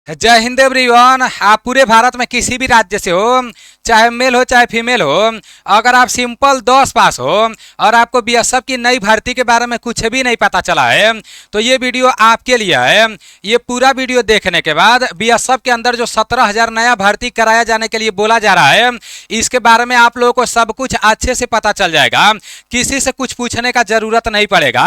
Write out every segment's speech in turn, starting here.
जय हिंद एवरीवन। आप पूरे भारत में किसी भी राज्य से हो, चाहे मेल हो चाहे फीमेल हो, अगर आप सिंपल 10 पास हो और आपको बीएसएफ की नई भर्ती के बारे में कुछ भी नहीं पता चला है तो ये वीडियो आपके लिए है। ये पूरा वीडियो देखने के बाद बीएसएफ के अंदर जो 17,000 नया भर्ती कराया जाने के लिए बोला जा रहा है, इसके बारे में आप लोगों को सब कुछ अच्छे से पता चल जाएगा। किसी से कुछ पूछने का जरूरत नहीं पड़ेगा।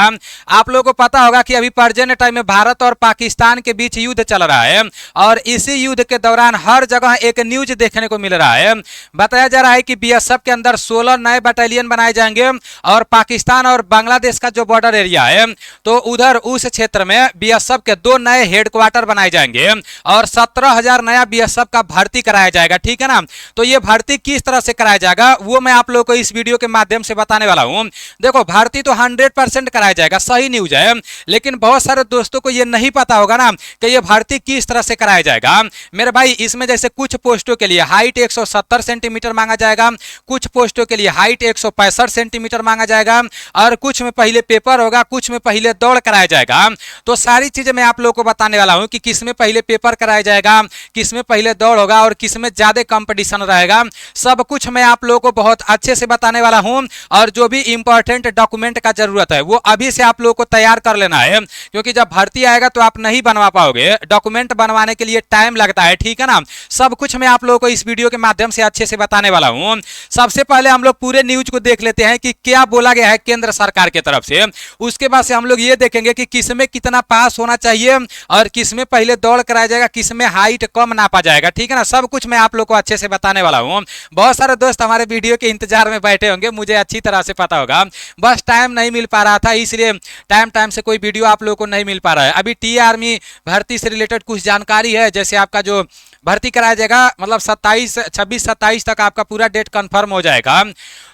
आप लोगों को पता होगा कि अभी प्रेजेंट टाइम में भारत और पाकिस्तान के बीच युद्ध चल रहा है और इसी युद्ध के दौरान हर जगह एक न्यूज देखने को मिल रहा है। बताया जा रहा है कि बीएसएफ के अंदर 16 नए बटालियन बनाए जाएंगे और पाकिस्तान और बांग्लादेश का जो बॉर्डर एरिया है तो उधर उस क्षेत्र में बीएसएफ के 2 नए हेडक्वार्टर बनाए जाएंगे और 17,000 नया बीएसएफ का भर्ती कराया जाएगा। ठीक है ना। तो ये भर्ती किस तरह से कराया जाएगा वो मैं आप लोगों को इस वीडियो के माध्यम से बताने वाला हूं। देखो, भर्ती तो 100% कराया जाएगा, सही न्यूज है, लेकिन बहुत सारे दोस्तों को ये नहीं पता होगा ना कि ये भर्ती किस तरह से कराया जाएगा। मेरे भाई, इसमें जैसे कुछ पोस्टों के लिए हाइट 170 सेंटीमीटर मांगा जाएगा, कुछ पोस्टों के लिए हाइट 165 सेंटीमीटर मांगा जाएगा और कुछ में पहले पेपर होगा, कुछ में पहले दौड़ कराया जाएगा। तो सारी चीजें मैं आप लोगों को बताने वाला हूं कि किस में पहले पेपर कराया जाएगा, किस में पहले दौड़ होगा और किस में ज्यादा कंपटीशन रहेगा। सब कुछ मैं आप लोगों को बहुत अच्छे से बताने वाला हूं और जो भी इंपॉर्टेंट डॉक्यूमेंट का जरूरत है वो अभी से आप लोगों को तैयार कर लेना है, क्योंकि जब भर्ती आएगा तो आप नहीं बनवा पाओगे। डॉक्यूमेंट बनवाने के लिए टाइम लगता है। ठीक है ना। सब कुछ मैं आप लोगों को इस वीडियो के माध्यम से अच्छे से बताने वाला हूं। सबसे पहले हम लोग पूरे न्यूज को देख लेते हैं कि क्या बोला गया है केंद्र सरकार की तरफ से। उसके बाद से हम लोग ये देखेंगे कि किसमें कितना पास होना चाहिए और किसमें पहले दौड़ कराया जाएगा, किसमें हाइट कम नापा जाएगा। ठीक है ना। सब कुछ मैं आप लोग को अच्छे से बताने वाला हूं। बहुत सारे दोस्त हमारे वीडियो के इंतजार में बैठे होंगे, मुझे अच्छी तरह से पता होगा, बस टाइम नहीं मिल पा रहा था, इसलिए टाइम से कोई वीडियो आप लोगों को नहीं मिल पा रहा है। अभी टी आर्मी भर्ती से रिलेटेड कुछ जानकारी है, जैसे आपका जो भर्ती कराया जाएगा मतलब 26-27 तक आपका पूरा डेट कंफर्म हो जाएगा।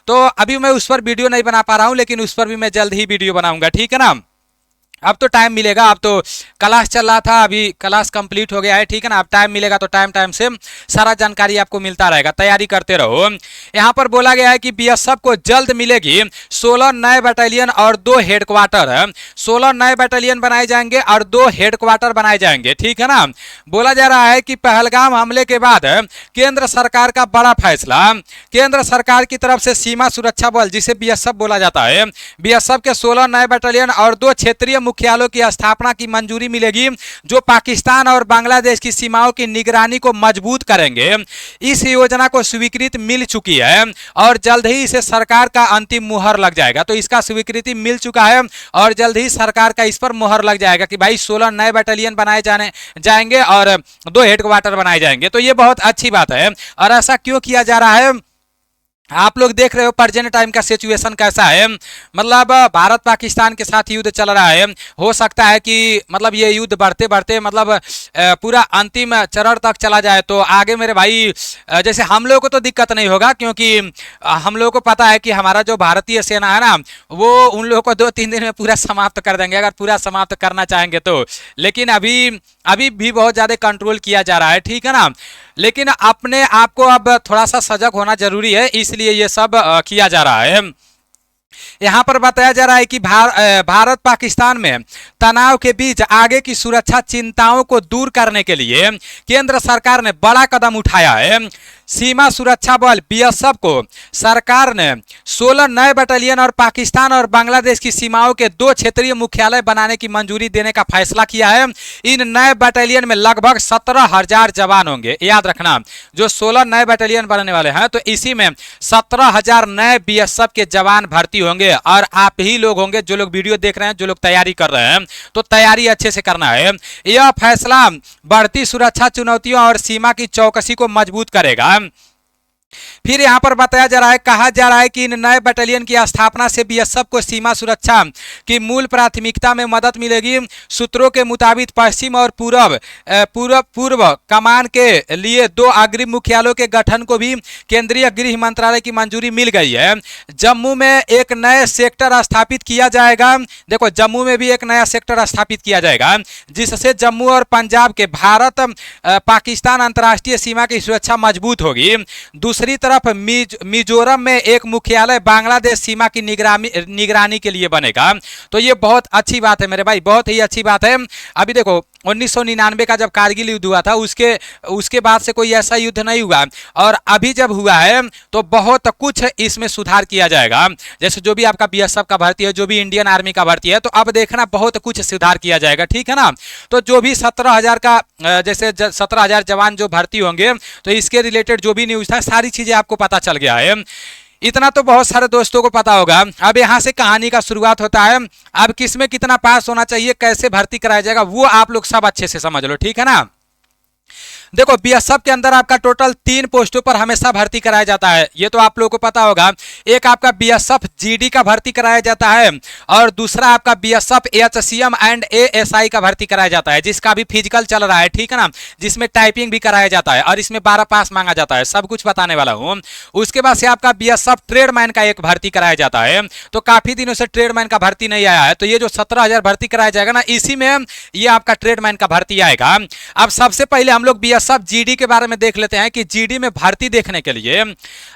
तो अभी मैं उस पर वीडियो नहीं बना पा रहा हूं, लेकिन उस पर भी मैं जल्द ही वीडियो बनाऊंगा। ठीक है ना। अब तो टाइम मिलेगा, अब तो क्लास चल रहा था, अभी क्लास कंप्लीट हो गया है। ठीक है ना। अब टाइम मिलेगा तो टाइम से सारा जानकारी आपको मिलता रहेगा, तैयारी करते रहो। यहाँ पर बोला गया है कि बीएसएफ को जल्द मिलेगी 16 नए बटालियन और 2 हेडक्वार्टर। 16 नए बटालियन बनाए जाएंगे और 2 हेडक्वार्टर बनाए जाएंगे। ठीक है ना। बोला जा रहा है कि पहलगाम हमले के बाद केंद्र सरकार का बड़ा फैसला, केंद्र सरकार की तरफ से सीमा सुरक्षा बल जिसे बीएसएफ बोला जाता है, बीएसएफ के 16 नए बटालियन और 2 क्षेत्रीय मुख्यालयों की स्थापना की मंजूरी मिलेगी जो पाकिस्तान और बांग्लादेश की सीमाओं की निगरानी को मजबूत करेंगे। इस योजना को स्वीकृति मिल चुकी है और जल्द ही इसे सरकार का अंतिम मुहर लग जाएगा। तो इसका स्वीकृति मिल चुका है और जल्द ही सरकार का इस पर मुहर लग जाएगा कि भाई 16 नए बटालियन बनाए जाएंगे और 2 हेडक्वार्टर बनाए जाएंगे। तो ये बहुत अच्छी बात है। और ऐसा क्यों किया जा रहा है, आप लोग देख रहे हो प्रेजेंट टाइम का सिचुएशन कैसा है। मतलब भारत पाकिस्तान के साथ युद्ध चल रहा है। हो सकता है कि मतलब ये युद्ध बढ़ते बढ़ते मतलब पूरा अंतिम चरण तक चला जाए तो आगे मेरे भाई जैसे हम लोगों को तो दिक्कत नहीं होगा, क्योंकि हम लोगों को पता है कि हमारा जो भारतीय सेना है ना वो उन लोगों को 2-3 दिन में पूरा समाप्त कर देंगे, अगर पूरा समाप्त करना चाहेंगे तो। लेकिन अभी भी बहुत ज़्यादा कंट्रोल किया जा रहा है। ठीक है ना। लेकिन अपने आप को अब थोड़ा सा सजग होना जरूरी है, इसलिए ये सब किया जा रहा है। यहां पर बताया जा रहा है कि भारत पाकिस्तान में तनाव के बीच आगे की सुरक्षा चिंताओं को दूर करने के लिए केंद्र सरकार ने बड़ा कदम उठाया है। सीमा सुरक्षा बल बीएसएफ को सरकार ने 16 नए बटालियन और पाकिस्तान और बांग्लादेश की सीमाओं के 2 क्षेत्रीय मुख्यालय बनाने की मंजूरी देने का फैसला किया है। इन नए बटालियन में लगभग 17,000 जवान होंगे। याद रखना, जो 16 नए बटालियन बनने वाले हैं तो इसी में 17,000 नए बीएसएफ के जवान भर्ती होंगे और आप ही लोग होंगे जो लोग वीडियो देख रहे हैं, जो लोग तैयारी कर रहे हैं, तो तैयारी अच्छे से करना है। यह फैसला बढ़ती सुरक्षा चुनौतियों और सीमा की चौकसी को मजबूत करेगा। फिर यहां पर बताया जा रहा है, कहा जा रहा है कि इन नए बटालियन की स्थापना से बीएसएफ को सीमा सुरक्षा की मूल प्राथमिकता में मदद मिलेगी। सूत्रों के मुताबिक पश्चिम और पूर्व कमान के लिए 2 अग्रिम मुख्यालयों के गठन को भी केंद्रीय गृह मंत्रालय की मंजूरी मिल गई है। जम्मू में एक नए सेक्टर स्थापित किया जाएगा। देखो, जम्मू में भी एक नया सेक्टर स्थापित किया जाएगा जिससे जम्मू और पंजाब के भारत पाकिस्तान अंतर्राष्ट्रीय सीमा की सुरक्षा मजबूत होगी। दूसरी तरफ मिजोरम में एक मुख्यालय बांग्लादेश सीमा की निगरानी के लिए बनेगा। तो ये बहुत अच्छी बात है मेरे भाई, बहुत ही अच्छी बात है। अभी देखो, 1999 का जब कारगिल युद्ध हुआ था उसके उसके बाद से कोई ऐसा युद्ध नहीं हुआ, और अभी जब हुआ है तो बहुत कुछ इसमें सुधार किया जाएगा। जैसे जो भी आपका बीएसएफ का भर्ती है, जो भी इंडियन आर्मी का भर्ती है, तो अब देखना बहुत कुछ सुधार किया जाएगा, ठीक है ना। तो जो भी 17,000 का जैसे 17,000 जवान जो भर्ती होंगे, तो इसके रिलेटेड जो भी न्यूज़ था सारी चीज़ें आपको पता चल गया है। इतना तो बहुत सारे दोस्तों को पता होगा। अब यहाँ से कहानी का शुरुआत होता है। अब किस में कितना पास होना चाहिए, कैसे भर्ती कराया जाएगा, वो आप लोग सब अच्छे से समझ लो, ठीक है ना। देखो बीएसएफ के अंदर आपका टोटल 3 पोस्टों पर हमेशा भर्ती कराया जाता है, ये तो आप लोगों को पता होगा। एक आपका बीएसएफ जीडी का भर्ती कराया जाता है, और दूसरा आपका बीएसएफ एचसीएम एंड एएसआई का भर्ती कराया जाता है, जिसका भी फिजिकल चल रहा है, ठीक है ना, जिसमें टाइपिंग भी कराया जाता है, और इसमें 12 पास मांगा जाता है, सब कुछ बताने वाला हूँ। उसके बाद से आपका बीएसएफ ट्रेडमैन का एक भर्ती कराया जाता है, तो काफी दिनों से ट्रेडमैन का भर्ती नहीं आया है, तो ये जो 17,000 भर्ती कराया जाएगा ना, इसी में ये आपका ट्रेडमैन का भर्ती आएगा। अब सबसे पहले हम लोग सब जीडी के बारे में देख लेते हैं कि जीडी में भर्ती देखने के लिए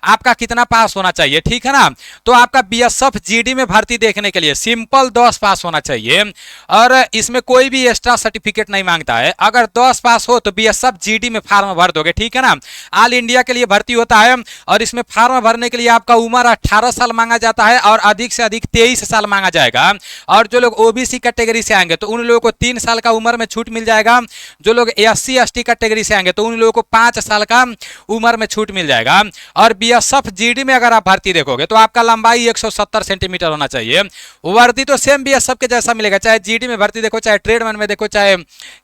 आपका कितना पास होना चाहिए, ठीक है ना। तो आपका बीएसएफ जीडी में भर्ती देखने के लिए सिंपल 10 पास होना चाहिए, और इसमें कोई भी एक्स्ट्रा सर्टिफिकेट नहीं मांगता है। अगर 10 पास हो तो बीएसएफ जीडी में फार्म भर दोगे, ठीक है ना। ऑल इंडिया के लिए भर्ती होता है, और इसमें फार्म भरने के लिए आपका उम्र 18 साल मांगा जाता है, और अधिक से अधिक 23 साल मांगा जाएगा। और जो लोग ओबीसी कैटेगरी से आएंगे तो उन लोगों को 3 साल का उम्र में छूट मिल जाएगा। जो लोग एससी एसटी कैटेगरी से आएंगे तो उन लोगों को 5 साल का उम्र में छूट मिल जाएगा। और बीएसएफ जीडी में अगर आप भर्ती देखोगे तो आपका लंबाई 170 सेंटीमीटर होना चाहिए। वर्दी तो सेम बीएसएफ के जैसा मिलेगा, चाहे जीडी में भर्ती देखो, चाहे ट्रेडमैन में देखो, चाहे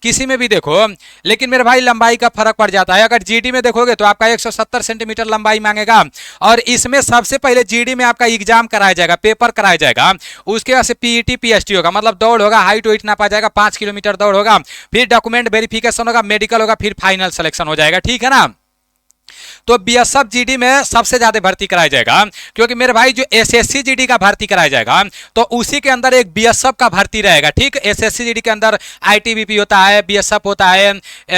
किसी में भी देखो, लेकिन मेरे भाई लंबाई का फर्क पड़ जाता है। अगर जीडी में देखोगे तो आपका 170 सेंटीमीटर लंबाई मांगेगा, और इसमें सबसे पहले जीडी में आपका एग्जाम कराया जाएगा, पेपर कराया जाएगा। उसके बाद से पीईटी पीएसटी होगा, मतलब दौड़ होगा, हाइट वेट नापा जाएगा, 5 किलोमीटर दौड़ होगा, फिर डॉक्यूमेंट वेरिफिकेशन होगा, मेडिकल होगा, फिर फाइनल सिलेक्शन हो जाएगा, ठीक है ना। तो बीएसएफ जीडी में सबसे ज्यादा भर्ती कराया जाएगा, क्योंकि मेरे भाई जो एसएससी जीडी का भर्ती कराया जाएगा तो उसी के अंदर एक बीएसएफ का भर्ती रहेगा, ठीक। एसएससी जीडी के अंदर आईटीबीपी होता है, बीएसएफ होता है,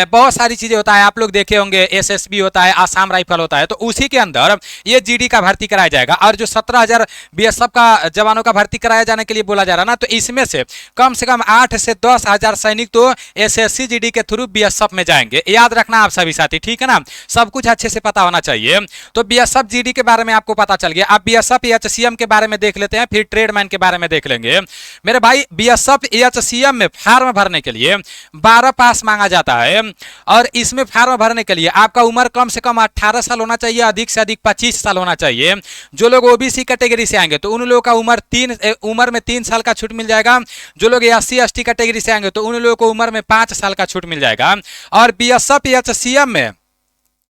बहुत सारी चीजें होता है, आप लोग देखे होंगे, एसएसबी होता है, आसाम राइफल होता है, तो उसी के अंदर ये जीडी का भर्ती कराया जाएगा। और जो 17,000 बीएसएफ का जवानों का भर्ती कराया जाने के लिए बोला जा रहा है ना, तो इसमें से कम 8 से 10,000 सैनिक तो एसएससी जीडी के थ्रू बीएसएफ में जाएंगे। याद रखना आप सभी साथी, ठीक है ना, सब कुछ अच्छे से पता होना चाहिए। तो बीएसएफ जीडी के बारे में आपको पता चल गया। अब बीएसएफ एचसीएम के बारे में देख लेते हैं, फिर ट्रेडमैन के बारे में देख लेंगे। मेरे भाई बीएसएफ एचसीएम में फार्म भरने के लिए 12 पास मांगा जाता है, और इसमें फार्म भरने के लिए आपका उम्र कम से कम 18 साल होना चाहिए, अधिक से अधिक 25 साल होना चाहिए। जो लोग ओबीसी कैटेगरी से आएंगे तो उन लोगों का उम्र में 3 साल का छूट मिल जाएगा। जो लोग एससी एसटी कैटेगरी से आएंगे तो उन लोगों को उम्र में 5 साल का छूट मिल जाएगा। और बीएसएफ एचसीएम में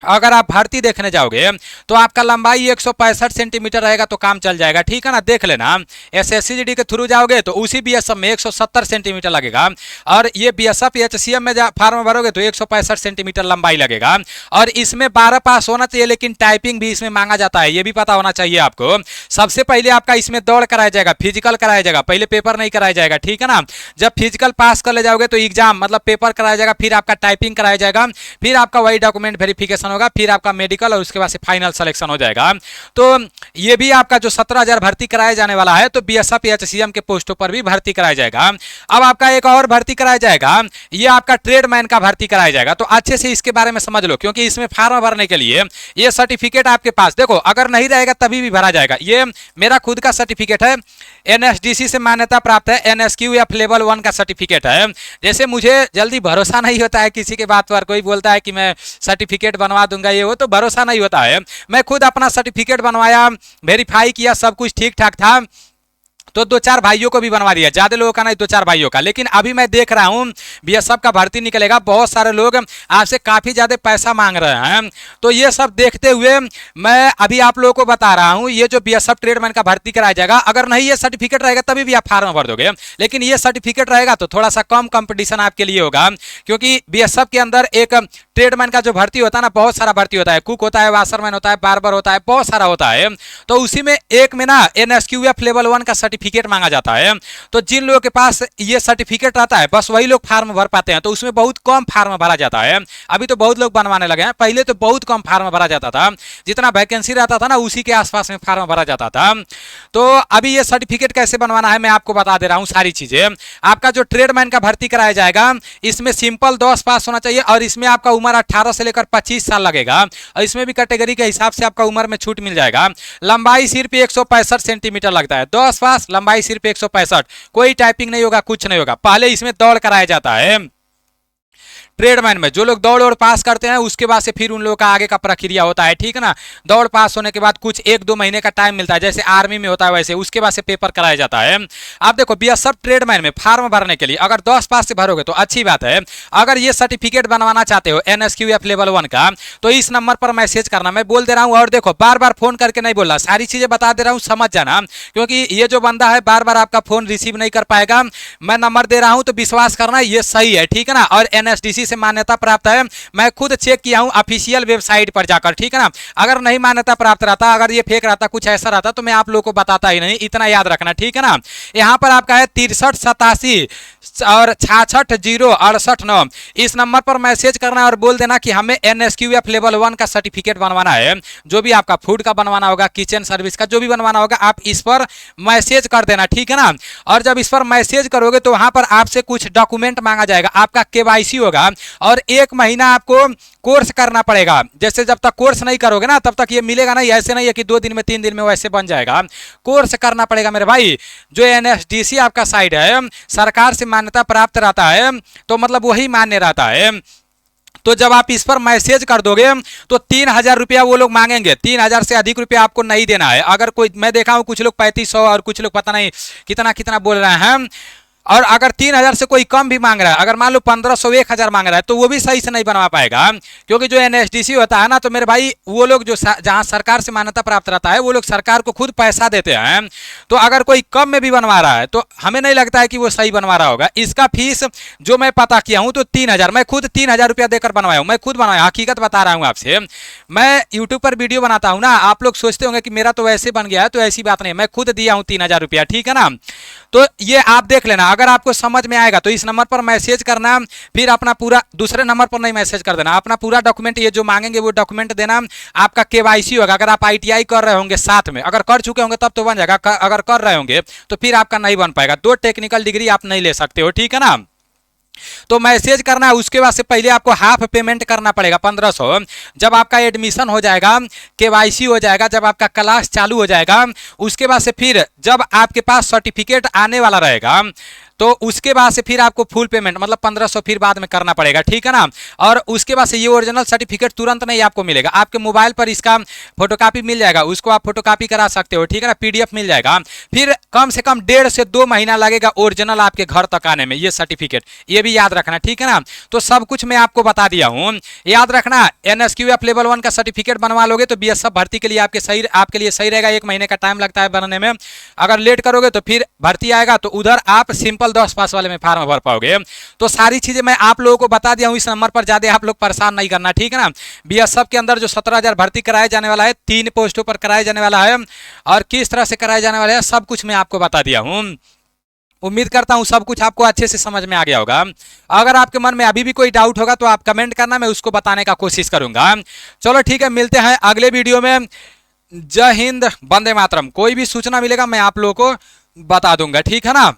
अगर आप भर्ती देखने जाओगे तो आपका लंबाई 165 सेंटीमीटर रहेगा, तो काम चल जाएगा, ठीक है ना। देख लेना, एसएससी जीडी के थ्रू जाओगे तो उसी बीएसएफ में 170 सेंटीमीटर लगेगा, और ये बीएसएफ एचसीएम में फार्म भरोगे तो 165 सेंटीमीटर लंबाई लगेगा। और इसमें 12 पास होना चाहिए, लेकिन टाइपिंग भी इसमें मांगा जाता है, ये भी पता होना चाहिए आपको। सबसे पहले आपका इसमें दौड़ कराया जाएगा, फिजिकल कराया जाएगा, पहले पेपर नहीं कराया जाएगा, ठीक है ना। जब फिजिकल पास कर ले जाओगे तो एग्जाम मतलब पेपर कराया जाएगा, फिर आपका टाइपिंग कराया जाएगा, फिर आपका वही डॉक्यूमेंट वेरिफिकेशन होगा, फिर आपका मेडिकल, और उसके बाद से फाइनल सिलेक्शन हो जाएगा। तो ये भी आपका जो 17,000 भर्ती कराया जाने वाला है, तो बीएसएफ एचसीएम के पोस्टों पर भी भर्ती कराया जाएगा। अब आपका एक और भर्ती कराया जाएगा, ये आपका ट्रेडमैन का भर्ती कराया जाएगा। तो अच्छे से इसके बारे में समझ लो, क्योंकि इसमें फार्म भरने के लिए ये सर्टिफिकेट आपके पास देखो, अगर नहीं रहेगा तभी भी भरा जाएगा। ये मेरा खुद का सर्टिफिकेट है, एनएसडीसी से मान्यता प्राप्त है, एनएसक्यूएफ लेवल 1 का सर्टिफिकेट है। जैसे मुझे जल्दी भरोसा नहीं होता है किसी के बात पर, कोई बोलता है कि मैं सर्टिफिकेट बनवा दूंगा, ये वो तो भरोसा नहीं होता है। मैं खुद अपना सर्टिफिकेट बनवाया, वेरीफाई किया, सब कुछ ठीक ठाक था, तो 2-4 भाइयों को भी बनवा दिया, ज्यादा लोगों का नहीं, 2-4 भाइयों का। लेकिन अभी मैं देख रहा हूं बीएसएफ का भर्ती निकलेगा, बहुत सारे लोग आपसे काफी ज्यादा पैसा मांग रहे हैं। तो ये सब देखते हुए मैं अभी आप लोगों को बता रहा हूं, ये जो बीएसएफ ट्रेडमैन का भर्ती कराया जाएगा, अगर नहीं ये सर्टिफिकेट रहेगा तभी भी आप फार्म भर दोगे, लेकिन ये सर्टिफिकेट रहेगा तो थोड़ा सा कम कंपटीशन आपके लिए होगा, क्योंकि बीएसएफ के अंदर एक ट्रेडमैन का जो भर्ती होता है ना, बहुत सारा भर्ती होता है, कुक होता है, वाशरमैन होता है, बार्बर होता है, बहुत सारा होता है। तो उसी में एक में ना एनएसक्यूएफ लेवल 1 का सर्टिफिकेट सर्टिफिकेट मांगा जाता है। तो जिन लोगों के पास ये सर्टिफिकेट रहता है बस वही लोग फार्म भर पाते हैं। तो उसमें बहुत कम फार्म भरा जाता है। अभी तो बहुत लोग बनवाने लगे हैं, पहले तो बहुत कम फार्म भरा जाता था, जितना वैकेंसी रहता था ना उसी के आसपास में फार्म भरा जाता था। तो अभी ये सर्टिफिकेट कैसे बनवाना है मैं आपको बता दे रहा हूँ सारी चीजें। आपका जो ट्रेडमैन का भर्ती कराया जाएगा इसमें सिंपल 10 पास होना चाहिए और इसमें आपका उम्र 18 से लेकर 25 साल लगेगा और इसमें भी कैटेगरी के हिसाब से आपका उम्र में छूट मिल जाएगा। लंबाई सिर्फ 165 सेंटीमीटर लगता है, 10 पास, लंबाई सिर्फ 165, कोई टाइपिंग नहीं होगा, कुछ नहीं होगा। पहले इसमें दौड़ कराया जाता है ट्रेडमैन में, जो लोग दौड़ और पास करते हैं उसके बाद से फिर उन लोगों का आगे का प्रक्रिया होता है, ठीक है ना। दौड़ पास होने के बाद कुछ 1-2 महीने का टाइम मिलता है, जैसे आर्मी में होता है वैसे, उसके बाद से पेपर कराया जाता है। आप देखो बीएसएफ ट्रेडमैन में फार्म भरने के लिए अगर 10 पास से भरोगे तो अच्छी बात है। अगर ये सर्टिफिकेट बनवाना चाहते हो NSQF लेवल 1 का तो इस नंबर पर मैसेज करना, मैं बोल दे रहा हूँ। और देखो बार बार फोन करके नहीं बोल रहा, सारी चीजें बता दे रहा हूँ, समझ जाना, क्योंकि ये जो बंदा है बार बार आपका फोन रिसीव नहीं कर पाएगा। मैं नंबर दे रहा हूँ तो विश्वास करना ये सही है, ठीक है ना। और NSDC से मान्यता प्राप्त है, मैं खुद चेक किया हूं ऑफिशियल वेबसाइट पर जाकर, ठीक है ना। अगर नहीं मान्यता प्राप्त रहता, अगर ये फेक रहता, कुछ ऐसा रहता तो मैं आप लोगों को बताता ही नहीं, इतना याद रखना, ठीक है ना। यहां पर आपका है 6387 और 660689, इस नंबर पर मैसेज करना है और बोल देना कि हमें NSQF लेवल 1 का सर्टिफिकेट बनवाना है। जो भी आपका फूड का बनवाना होगा, किचन सर्विस का जो भी बनवाना होगा, आप इस पर मैसेज कर देना, ठीक है ना। और जब इस पर मैसेज करोगे तो वहां पर आपसे कुछ डॉक्यूमेंट मांगा जाएगा, आपका KYC होगा और 1 महीना आपको कोर्स करना पड़ेगा। जैसे जब तक कोर्स नहीं करोगे ना तब तक ये मिलेगा नहीं, ऐसे नहीं है कि 2 दिन में 3 दिन में वैसे बन जाएगा, कोर्स करना पड़ेगा मेरे भाई। जो NSDC आपका साइड है सरकार से मान्यता प्राप्त रहता है, तो मतलब वही मान्य रहता है। तो जब आप इस पर मैसेज कर दोगे तो 3000 रुपया वो लोग मांगेंगे, 3000 से अधिक रुपया आपको नहीं देना है। अगर कोई, मैं देखा हूं कुछ लोग 3500 और कुछ लोग पता नहीं कितना कितना बोल रहे हैं। और अगर 3000 से कोई कम भी मांग रहा है, अगर मान लो 1500 1000 मांग रहा है तो वो भी सही से नहीं बनवा पाएगा, क्योंकि जो NSDC होता है ना तो मेरे भाई वो लोग जो जहां सरकार से मान्यता प्राप्त रहता है वो लोग सरकार को खुद पैसा देते हैं। तो अगर कोई कम में भी बनवा रहा है तो हमें नहीं लगता है कि वो सही बनवा रहा होगा। इसका फीस जो मैं पता किया हूं तो 3000, मैं खुद 3000 रुपया देकर बनवाया हूं, मैं खुद बनवाया, हकीकत बता रहा हूं आपसे। मैं यूट्यूब पर वीडियो बनाता हूं ना, आप लोग सोचते होंगे कि मेरा तो वैसे बन गया है, तो ऐसी बात नहीं, मैं खुद दिया हूं 3000 रुपया, ठीक है ना। तो ये आप देख लेना, अगर आपको समझ में आएगा तो इस नंबर पर मैसेज करना, फिर अपना पूरा, दूसरे नंबर पर नहीं मैसेज कर देना, अपना पूरा डॉक्यूमेंट, ये जो मांगेंगे वो डॉक्यूमेंट देना। आपका KYC होगा, अगर आप ITI कर रहे होंगे साथ में, अगर कर चुके होंगे तब तो बन जाएगा, अगर कर रहे होंगे तो फिर आपका नहीं बन पाएगा, 2 टेक्निकल डिग्री आप नहीं ले सकते हो, ठीक है ना। तो मैसेज करना है, उसके बाद से पहले आपको हाफ पेमेंट करना पड़ेगा 1500। जब आपका एडमिशन हो जाएगा, KYC हो जाएगा, जब आपका क्लास चालू हो जाएगा, उसके बाद से फिर जब आपके पास सर्टिफिकेट आने वाला रहेगा तो उसके बाद से फिर आपको फुल पेमेंट मतलब 1500 फिर बाद में करना पड़ेगा, ठीक है ना। और उसके बाद से ये ओरिजिनल सर्टिफिकेट तुरंत नहीं आपको मिलेगा, आपके मोबाइल पर इसका फोटोकॉपी मिल जाएगा, उसको आप फोटोकॉपी करा सकते हो, ठीक है ना, PDF मिल जाएगा। फिर कम से कम 1.5 से 2 महीना लगेगा ओरिजिनल आपके घर तक आने में ये सर्टिफिकेट, ये भी याद रखना, ठीक है ना। तो सब कुछ मैं आपको बता दिया हूँ, याद रखना। NSQF लेवल 1 का सर्टिफिकेट बनवा लोगे तो BSF भर्ती के लिए आपके लिए सही रहेगा। 1 महीने का टाइम लगता है बनने में, अगर लेट करोगे तो फिर भर्ती आएगा तो उधर आप सिंपल 10 पास वाले में फार्म भर पाओगे। तो सारी चीजें मैं आप लोगों को बता दिया हूं, इस नंबर पर ज्यादा आप लोग परेशान नहीं करना, ठीक है ना। BSF के अंदर जो 17000 भर्ती कराया जाने वाला है, 3 पोस्टों पर कराया जाने वाला है और किस तरह से कराया जाने वाला है सब कुछ मैं आपको बता दिया हूं। उम्मीद करता हूं सब कुछ आपको अच्छे से समझ में आ गया होगा। अगर आपके मन में अभी भी कोई डाउट होगा तो आप कमेंट करना, मैं उसको बताने का कोशिश करूंगा। चलो ठीक है, मिलते हैं अगले वीडियो में। जय हिंद, वंदे मातरम। कोई भी सूचना मिलेगा मैं आप लोगों को बता दूंगा, ठीक है ना।